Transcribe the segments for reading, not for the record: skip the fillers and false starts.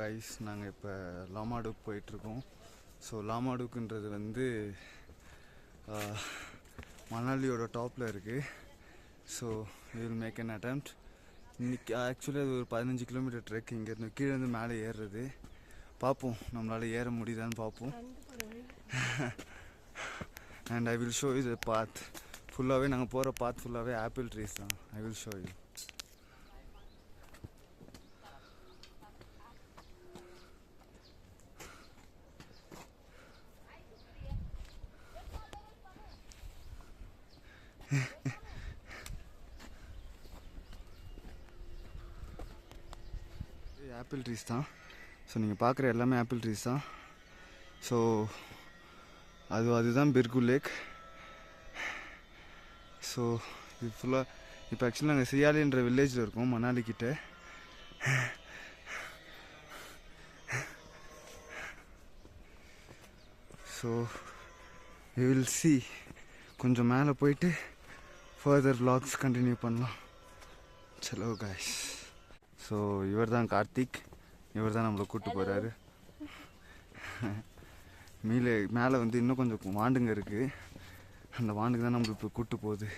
Guys, நாங்கள் இப்போ லாமாடூக் போயிட்டுருக்கோம். ஸோ லாமாடூக்குன்றது வந்து மணாலியோட டாப்பில் இருக்குது. So will make an attempt. இன்றைக்கி ஆக்சுவலி அது ஒரு 15 கிலோமீட்டர் ட்ரெக். இங்கேருந்து கீழேருந்து மேலே ஏறுறது. பார்ப்போம் நம்மளால் ஏற முடியுதான்னு பார்ப்போம். And I will show you the path. ஃபுல்லாகவே நாங்கள் போகிற பாத் ஃபுல்லாகவே ஆப்பிள் ட்ரீஸ் தான். I will show you. Apple trees தான். ஸோ நீங்கள் பார்க்குற எல்லாமே ஆப்பிள் ட்ரீஸ் தான். ஸோ அதுதான் பிர்கு லேக். ஸோ இது ஃபுல்லாக இப்போ ஆக்சுவலி நாங்கள் சியாலின்ற வில்லேஜில் இருக்கோம், மணாலிக்கிட்ட. So we will see. கொஞ்சம் மேலே போயிட்டு ஃபர்தர் vlogs கண்டினியூ பண்ணலாம். சலோ காய்ஸ். ஸோ இவர் தான் கார்த்திக். இவர் தான் நம்மளை கூப்பிட்டு போகிறாரு. மேலே வந்து இன்னும் கொஞ்சம் வாண்டுங்க இருக்குது. அந்த வாண்டுக்கு தான் நம்மளுக்கு இப்போ கூப்பிட்டு போகுது.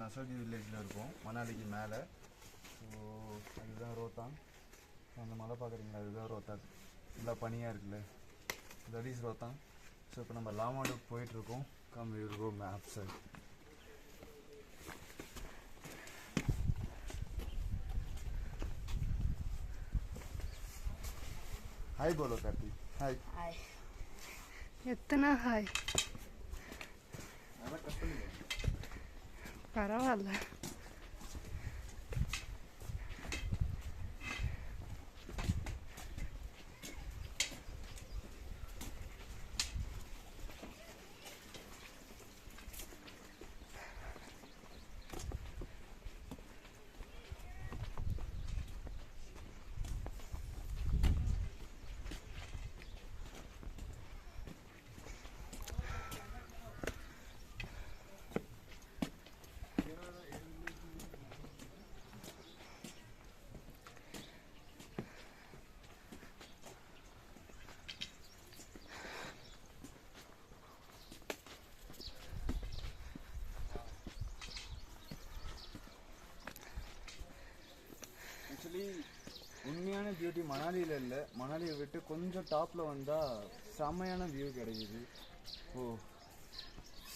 நசோகி வில்லேஜில் இருக்கோம், மணாலிக்கு மேலே. ஸோ அதுதான் ரோத்தாங். அந்த மலை பார்க்குறீங்களா, அதுதான் ரோத்தாங். நல்லா பனியாக இருக்குல்ல, தட் இஸ் ரோத்தாங். ஸோ இப்போ நம்ம லாமாடூக் போயிட்டுருக்கோம். Come we will go map side. Hi போலோ கார்த்தி. ஹாய். ஹாய். எத்தனை ஹாய்? நல்லா கட் பண்ணுங்க. பரவாயில்ல. ஆக்சுவலி உண்மையான பியூட்டி மணாலியில் இல்லை, மணாலியை விட்டு கொஞ்சம் டாப்பில் வந்தால் செம்மையான வியூ கிடைக்குது.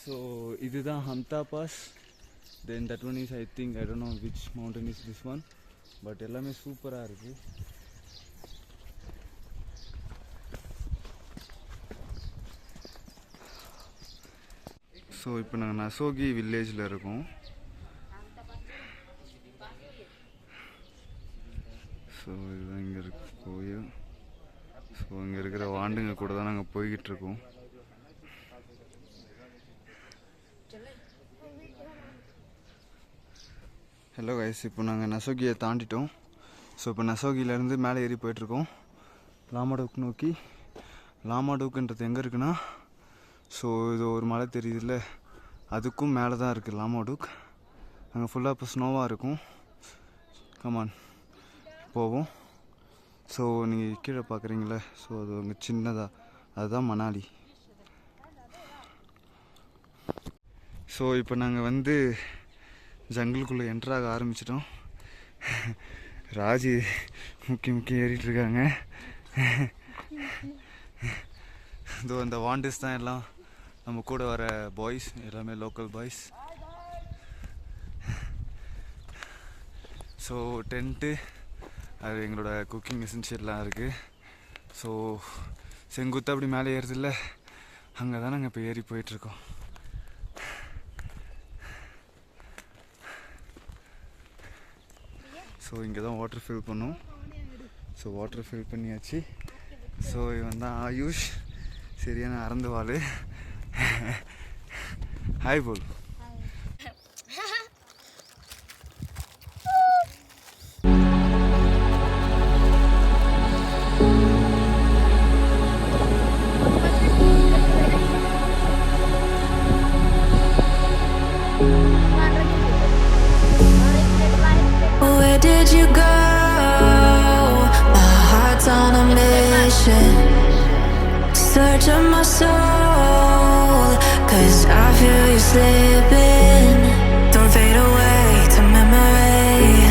ஸோ இதுதான் Hamta pass. Then that one is I think I don't know which mountain is this one, but எல்லாமே சூப்பராக இருக்குது. ஸோ இப்போ நாங்கள் நசோகி வில்லேஜில் இருக்கோம். ஸோ இதுதான் இங்கே இருக்கு கோயில். ஸோ இங்கே இருக்கிற வாண்டுங்க கூட தான் நாங்கள் போய்கிட்டு இருக்கோம். ஹலோ கைஸ், இப்போ நாங்கள் நசோகியை தாண்டிட்டோம். ஸோ இப்போ நசோகியிலேருந்து மேலே ஏறி போயிட்டுருக்கோம் லாமாடூக் நோக்கி. லாமாடூக்குன்றது எங்கே இருக்குன்னா, ஸோ இது ஒரு மலை தெரியுதுல்ல, அதுக்கும் மேலே தான் இருக்குது லாமாடூக். அங்கே ஃபுல்லாக இப்போ ஸ்னோவாக இருக்கும். கமான் போவோம். ஸோ நீங்கள் கீழே பார்க்குறீங்களே, ஸோ அது அங்கே சின்னதாக, அதுதான் மணாலி. ஸோ இப்போ நாங்கள் வந்து ஜங்கிள்குள்ளே என்ட்ராக ஆரம்பிச்சிட்டோம். ராஜி முக்கிய ஏறிட்டுருக்காங்க. இதோ இந்த வாண்டர்ஸ் தான் எல்லாம் நம்ம கூட வர பாய்ஸ், எல்லாமே லோக்கல் பாய்ஸ். ஸோ டென்ட்டு, அது எங்களோட குக்கிங் எசென்ஷியல்லாம் இருக்குது. ஸோ செங்குத்து அப்படி மேலே ஏறுதில்ல, அங்கே தான் நாங்கள் இப்போ ஏறி போயிட்டுருக்கோம். ஸோ இங்கே தான் வாட்டர் ஃபில் பண்ணோம். ஸோ வாட்டர் ஃபில் பண்ணியாச்சு. ஸோ இவன் தான் ஆயுஷ், சரியான அறந்து வாள். ஹாய் போல். Where did you go? My heart's on a mission. Search of my soul, 'cause I feel you slipping. Don't fade away to memory.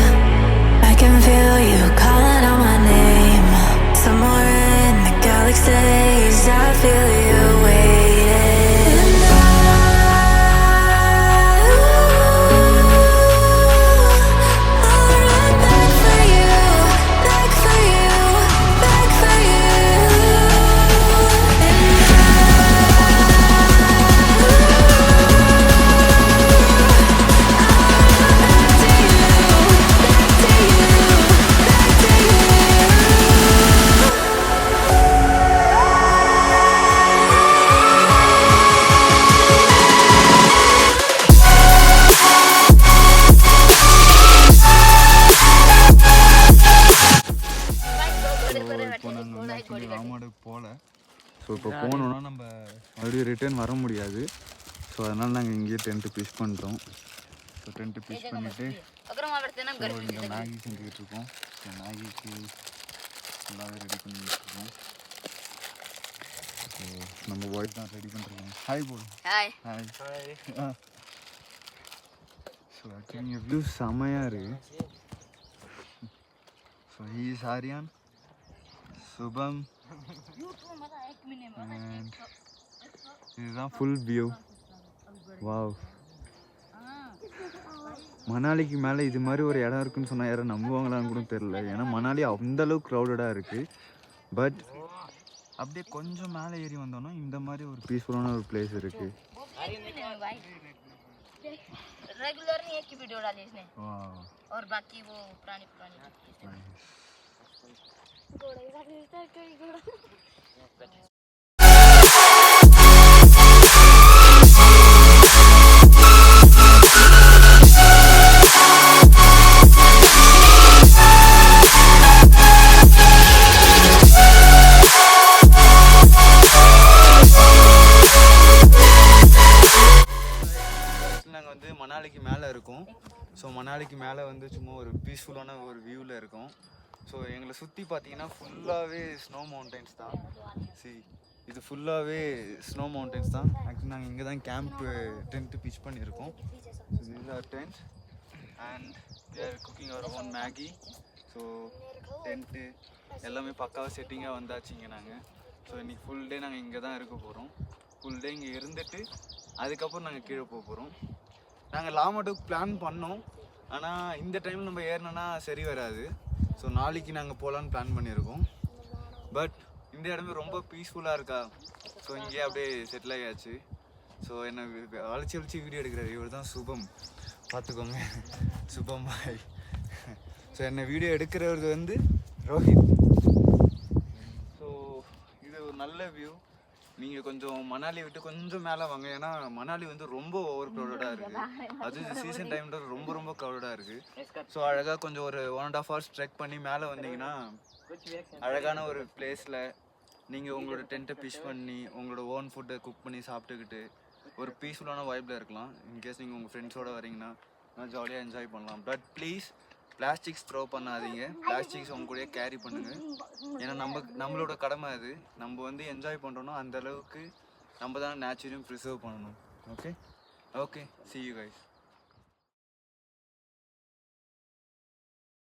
I can feel you calling out my name. Somewhere in the galaxies, I feel you waiting. And I'll run back for you, back for you, back for you. இப்போ நாங்கள் வந்து actually ராமாடுக்கு போகல. So இப்போ போனோன்னா நம்ம மறுபடியும் return வர முடியாது. ஸோ அதனால் நாங்கள் இங்கேயே டென்ட்டு பிச் பண்ணிட்டோம். ஸோ டென்ட்டு பிச் பண்ணிவிட்டு இங்கே மேகி செஞ்சுக்கிட்டு இருக்கோம். ஸோ மேகிக்கு ஃபுல்லாகவே ரெடி பண்ணிக்கிட்டு இருக்கோம். ஸோ நம்ம ஒய்ஃப் தான் ரெடி பண்ணுறோம். ஹாய் போல். ஹாய். ஹாய். ஸோ ஆக்சுவலி இங்கே வியூ செமையாக இருக்குது. So he is Aryan, Shubham, and இதுதான் ஃபுல் வியூ. வாவ். மணாலிக்கு மேலே இது மாதிரி ஒரு இடம் இருக்குன்னு சொன்னால் யாரும் நம்புவாங்களான்னு கூட தெரில. ஏன்னா மணாலி அந்தளவுக்கு க்ரௌடடாக இருக்குது. பட் அப்படியே கொஞ்சம் மேலே ஏறி வந்தோன்னா இந்த மாதிரி ஒரு பீஸ்ஃபுல்லான ஒரு பிளேஸ் இருக்குது. रेगुलर नहीं एक ही वीडियो डाली इसने वाह. और बाकी वो पुरानी நாங்கள் வந்து மணாலிக்கு மேலே இருக்கோம். ஸோ மணாலிக்கு மேலே வந்து சும்மா ஒரு பீஸ்ஃபுல்லான ஒரு வியூவில் இருக்கோம். ஸோ எங்களை சுற்றி பார்த்தீங்கன்னா ஃபுல்லாகவே ஸ்னோ மவுண்டன்ஸ் தான். இது ஃபுல்லாகவே ஸ்னோ மவுண்டன்ஸ் தான். ஆக்சுவலி நாங்கள் இங்கே தான் கேம்ப்பு டென்ட்டு பிச் பண்ணியிருக்கோம். So this are tent and we are cooking our own Maggi. So tent எல்லாமே பக்காவாக செட்டிங்காக வந்தாச்சுங்க நாங்கள். ஸோ இன்றைக்கி ஃபுல் டே நாங்கள் இங்கே தான் இருக்க போகிறோம். ஃபுல் டே இங்கே இருந்துட்டு அதுக்கப்புறம் நாங்கள் கீழே போக போகிறோம். நாங்கள் லாமாடுக்கு பிளான் பண்ணோம். ஆனால் இந்த டைம் நம்ம ஏறினோன்னா சரி வராது. ஸோ நாளைக்கு நாங்கள் போகலான்னு பிளான் பண்ணியிருக்கோம். பட் இந்த இடமே ரொம்ப பீஸ்ஃபுல்லாக இருக்கா. ஸோ இங்கேயே அப்படியே செட்டில் ஆகியாச்சு. ஸோ என்னை அழைச்சி வீடியோ எடுக்கிறார் இவர் தான் சுபம். பார்த்துக்கோங்க, சுபம் பாய். ஸோ என்னை வீடியோ எடுக்கிறவர் வந்து ரோஹித். ஸோ இது ஒரு நல்ல வியூ. நீங்கள் கொஞ்சம் மணாலி விட்டு கொஞ்சம் மேலே வாங்க. ஏன்னா மணாலி வந்து ரொம்ப ஓவர் க்ரௌடடாக இருக்குது. அது சீசன் டைம்ல ரொம்ப க்ரௌடடாக இருக்குது. ஸோ அழகாக கொஞ்சம் ஒரு 1.5 hours ட்ரெக் பண்ணி மேலே வந்தீங்கன்னா அழகான ஒரு பிளேஸில் நீங்கள் உங்களோட டென்ட்டை பிஷ் பண்ணி உங்களோட ஓன் ஃபுட்டை குக் பண்ணி சாப்பிட்டுக்கிட்டு ஒரு பீஸ்ஃபுல்லான வைப்பில் இருக்கலாம். இன்கேஸ் நீங்கள் உங்கள் ஃப்ரெண்ட்ஸோடு வரீங்கன்னா ஜாலியாக என்ஜாய் பண்ணலாம். பட் ப்ளீஸ் பிளாஸ்டிக்ஸ் த்ரோ பண்ணாதீங்க. பிளாஸ்டிக்ஸ் உங்க கூடயே கேரி பண்ணுங்கள். ஏன்னா நம்மளோட கடமை அது. நம்ம வந்து என்ஜாய் பண்ணுறோன்னா அந்த அளவுக்கு நம்ம தான் நேச்சுரையும் ப்ரிசர்வ் பண்ணணும். Okay, see you guys.